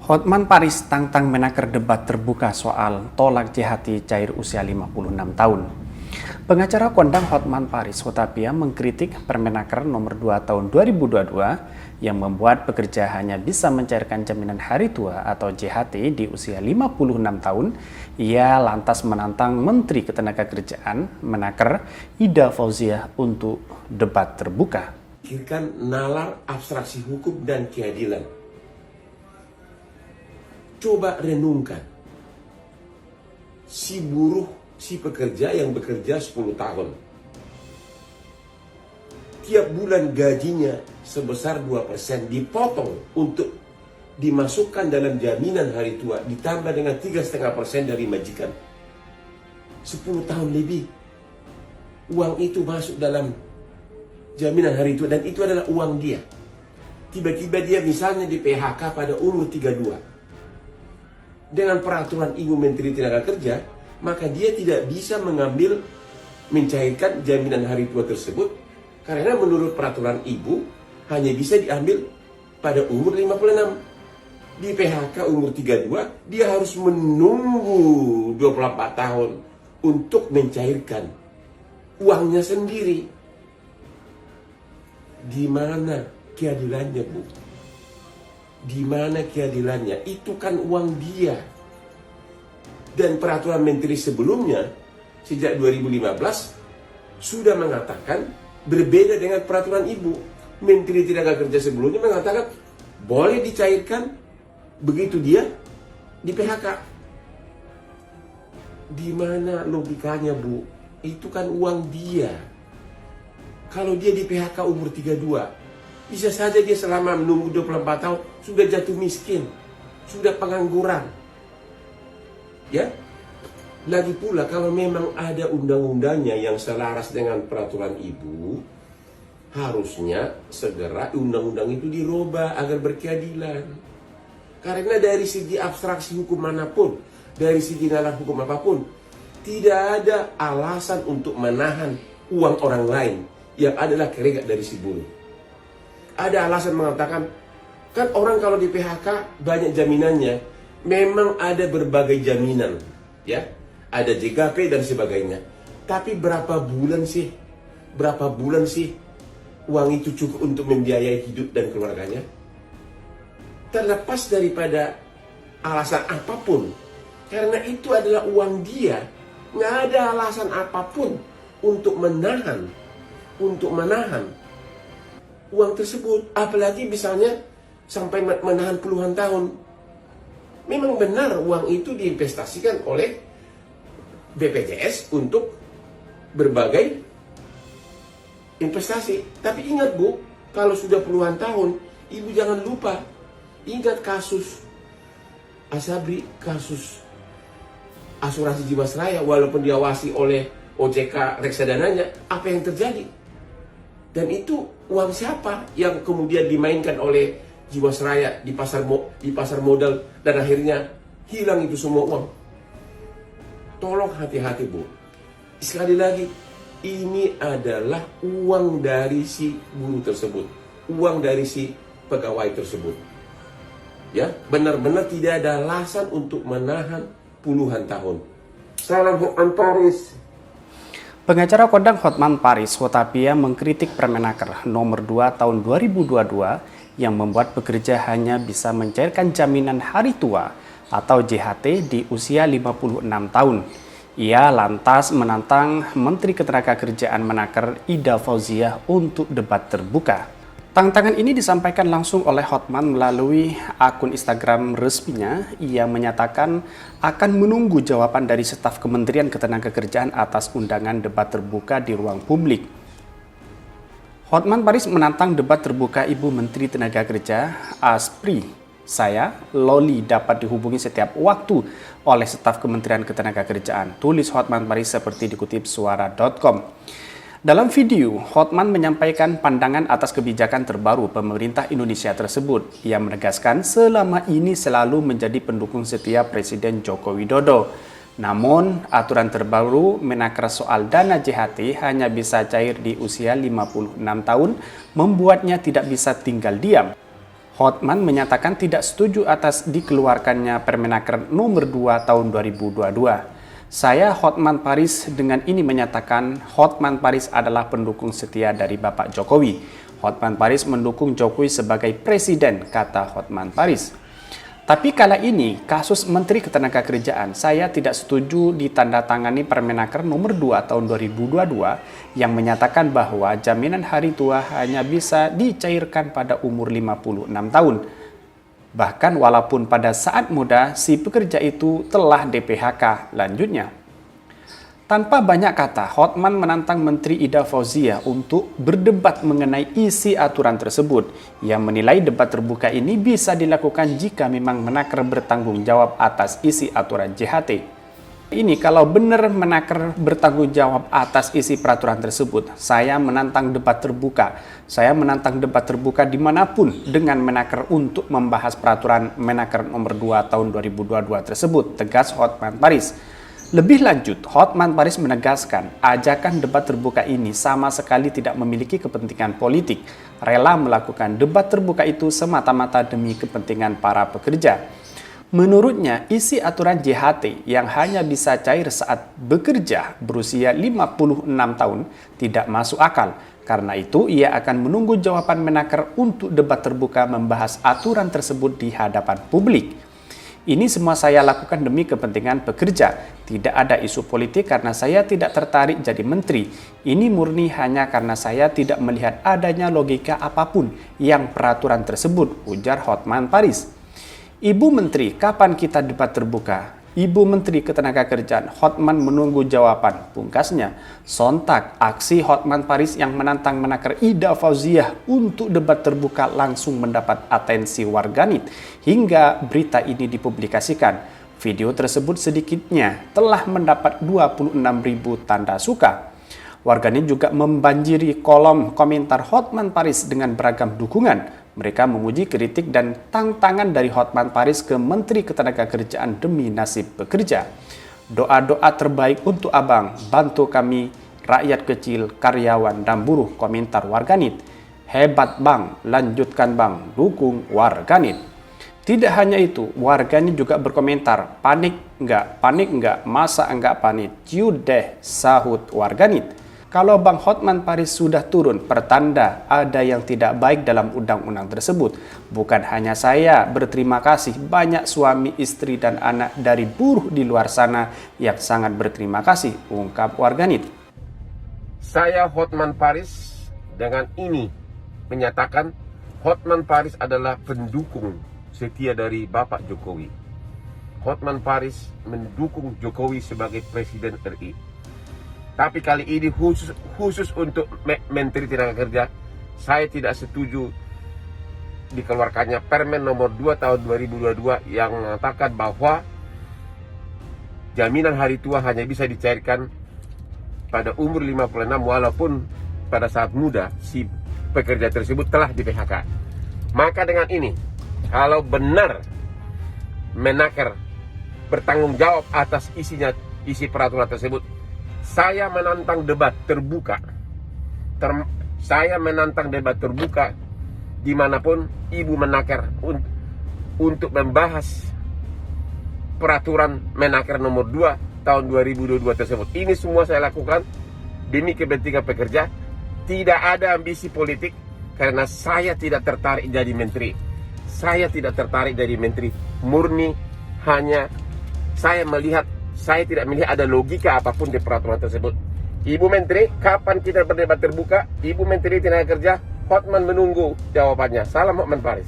Hotman Paris tantang Menaker debat terbuka soal tolak JHT cair usia 56 tahun. Pengacara kondang Hotman Paris Hutapea mengkritik Permenaker nomor 2 tahun 2022 yang membuat pekerja hanya bisa mencairkan jaminan hari tua atau JHT di usia 56 tahun. Ia lantas menantang Menteri Ketenagakerjaan Menaker Ida Fauziah untuk debat terbuka. Pikirkan nalar abstraksi hukum dan keadilan. Coba renungkan, si buruh, si pekerja yang bekerja 10 tahun. Tiap bulan gajinya sebesar 2% dipotong untuk dimasukkan dalam jaminan hari tua, ditambah dengan 3,5% dari majikan. 10 tahun lebih, uang itu masuk dalam jaminan hari tua dan itu adalah uang dia. Tiba-tiba dia misalnya di PHK pada umur 32. Dengan peraturan Ibu Menteri Tenaga Kerja, maka dia tidak bisa mencairkan jaminan hari tua tersebut karena menurut peraturan Ibu hanya bisa diambil pada umur 56. Di PHK umur 32, dia harus menunggu 24 tahun untuk mencairkan uangnya sendiri. Di mana keadilannya, Bu? Di mana keadilannya? Itu kan uang dia. Dan peraturan menteri sebelumnya, sejak 2015, sudah mengatakan berbeda dengan peraturan Ibu. Menteri Tenaga Kerja sebelumnya mengatakan boleh dicairkan begitu dia di PHK. Di mana logikanya, Bu? Itu kan uang dia. Kalau dia di PHK umur 32, bisa saja dia selama menunggu 24 tahun sudah jatuh miskin, sudah pengangguran. Ya, lagi pula kalau memang ada undang-undangnya yang selaras dengan peraturan Ibu, harusnya segera undang-undang itu dirubah agar berkeadilan. Karena dari segi abstraksi hukum manapun, dari segi nalar hukum apapun, tidak ada alasan untuk menahan uang orang lain yang adalah keringat dari si buruh. Ada alasan mengatakan, kan orang kalau di PHK banyak jaminannya. Memang ada berbagai jaminan, ya. Ada JKP dan sebagainya. Tapi berapa bulan sih uang itu cukup untuk membiayai hidup dan keluarganya? Terlepas daripada alasan apapun, karena itu adalah uang dia, nggak ada alasan apapun untuk menahan uang tersebut, apalagi misalnya sampai menahan puluhan tahun. Memang benar uang itu diinvestasikan oleh BPJS untuk berbagai investasi. Tapi ingat, Bu, kalau sudah puluhan tahun, Ibu jangan lupa, ingat kasus Asabri, kasus asuransi Jiwasraya, walaupun diawasi oleh OJK reksadananya, apa yang terjadi? Dan itu uang siapa yang kemudian dimainkan oleh Jiwasraya di pasar modal dan akhirnya hilang itu semua uang. Tolong hati-hati, Bu. Sekali lagi, ini adalah uang dari si buruh tersebut, uang dari si pegawai tersebut. Ya, benar-benar tidak ada alasan untuk menahan puluhan tahun. Salam Hotman Paris. Pengacara kondang Hotman Paris Hutapea mengkritik Permenaker nomor 2 tahun 2022 yang membuat pekerja hanya bisa mencairkan jaminan hari tua atau JHT di usia 56 tahun. Ia lantas menantang Menteri Ketenagakerjaan Menaker Ida Fauziah untuk debat terbuka. Tantangan ini disampaikan langsung oleh Hotman melalui akun Instagram resminya. Ia menyatakan akan menunggu jawaban dari staf Kementerian Ketenagakerjaan atas undangan debat terbuka di ruang publik. Hotman Paris menantang debat terbuka Ibu Menteri Tenaga Kerja Aspri. Saya, Loli, dapat dihubungi setiap waktu oleh staf Kementerian Ketenagakerjaan. Tulis Hotman Paris seperti dikutip suara.com. Dalam video, Hotman menyampaikan pandangan atas kebijakan terbaru pemerintah Indonesia tersebut. Ia menegaskan selama ini selalu menjadi pendukung setia Presiden Joko Widodo. Namun, aturan terbaru Menaker soal dana JHT hanya bisa cair di usia 56 tahun, membuatnya tidak bisa tinggal diam. Hotman menyatakan tidak setuju atas dikeluarkannya Permenaker nomor 2 tahun 2022. Saya Hotman Paris dengan ini menyatakan Hotman Paris adalah pendukung setia dari Bapak Jokowi. Hotman Paris mendukung Jokowi sebagai presiden, kata Hotman Paris. Tapi kala ini, kasus Menteri Ketenagakerjaan, saya tidak setuju ditandatangani Permenaker nomor 2 tahun 2022 yang menyatakan bahwa jaminan hari tua hanya bisa dicairkan pada umur 56 tahun. Bahkan walaupun pada saat muda, si pekerja itu telah di-PHK, lanjutnya. Tanpa banyak kata, Hotman menantang Menteri Ida Fauzia untuk berdebat mengenai isi aturan tersebut. Ia menilai debat terbuka ini bisa dilakukan jika memang Menaker bertanggung jawab atas isi aturan JHT. Ini kalau benar Menaker bertanggung jawab atas isi peraturan tersebut, saya menantang debat terbuka. Saya menantang debat terbuka dimanapun dengan Menaker untuk membahas peraturan Menaker nomor 2 tahun 2022 tersebut, tegas Hotman Paris. Lebih lanjut, Hotman Paris menegaskan ajakan debat terbuka ini sama sekali tidak memiliki kepentingan politik, rela melakukan debat terbuka itu semata-mata demi kepentingan para pekerja. Menurutnya, isi aturan JHT yang hanya bisa cair saat bekerja berusia 56 tahun tidak masuk akal. Karena itu, ia akan menunggu jawaban Menaker untuk debat terbuka membahas aturan tersebut di hadapan publik. Ini semua saya lakukan demi kepentingan pekerja. Tidak ada isu politik karena saya tidak tertarik jadi menteri. Ini murni hanya karena saya tidak melihat adanya logika apapun yang peraturan tersebut, ujar Hotman Paris. Ibu Menteri, kapan kita debat terbuka? Ibu Menteri Ketenagakerjaan, Hotman menunggu jawaban, pungkasnya. Sontak, aksi Hotman Paris yang menantang Menaker Ida Fauziah untuk debat terbuka langsung mendapat atensi warganet hingga berita ini dipublikasikan. Video tersebut sedikitnya telah mendapat 26.000 tanda suka. Warganet juga membanjiri kolom komentar Hotman Paris dengan beragam dukungan. Mereka memuji kritik dan tantangan dari Hotman Paris ke Menteri Ketenagakerjaan demi nasib pekerja. Doa-doa terbaik untuk abang, bantu kami, rakyat kecil, karyawan, dan buruh, komentar warganet. Hebat bang, lanjutkan bang, dukung warganet. Tidak hanya itu, warganet juga berkomentar, panik enggak, masa enggak panik, ciut deh, sahut warganet. Kalau Bang Hotman Paris sudah turun, pertanda ada yang tidak baik dalam undang-undang tersebut. Bukan hanya saya berterima kasih, banyak suami, istri, dan anak dari buruh di luar sana yang sangat berterima kasih, ungkap warganet. Saya Hotman Paris dengan ini menyatakan Hotman Paris adalah pendukung setia dari Bapak Jokowi. Hotman Paris mendukung Jokowi sebagai Presiden RI. Tapi kali ini khusus untuk Menteri Tenaga saya tidak setuju dikeluarkannya Permen nomor 2 tahun 2022 yang mengatakan bahwa jaminan hari tua hanya bisa dicairkan pada umur 56 walaupun pada saat muda si pekerja tersebut telah di-PHK. Maka dengan ini, kalau benar Menaker bertanggung jawab atas isi peraturan tersebut, saya menantang debat terbuka. Saya menantang debat terbuka dimanapun Ibu Menaker untuk membahas peraturan Menaker nomor 2 tahun 2022 tersebut. Ini semua saya lakukan demi kepentingan pekerja. Tidak ada ambisi politik karena saya tidak tertarik jadi menteri. Saya tidak tertarik jadi menteri. Murni hanya saya tidak melihat ada logika apapun di peraturan tersebut. Ibu Menteri, kapan kita berdebat terbuka? Ibu Menteri Tenaga Kerja, Hotman menunggu jawabannya. Salam Hotman Paris.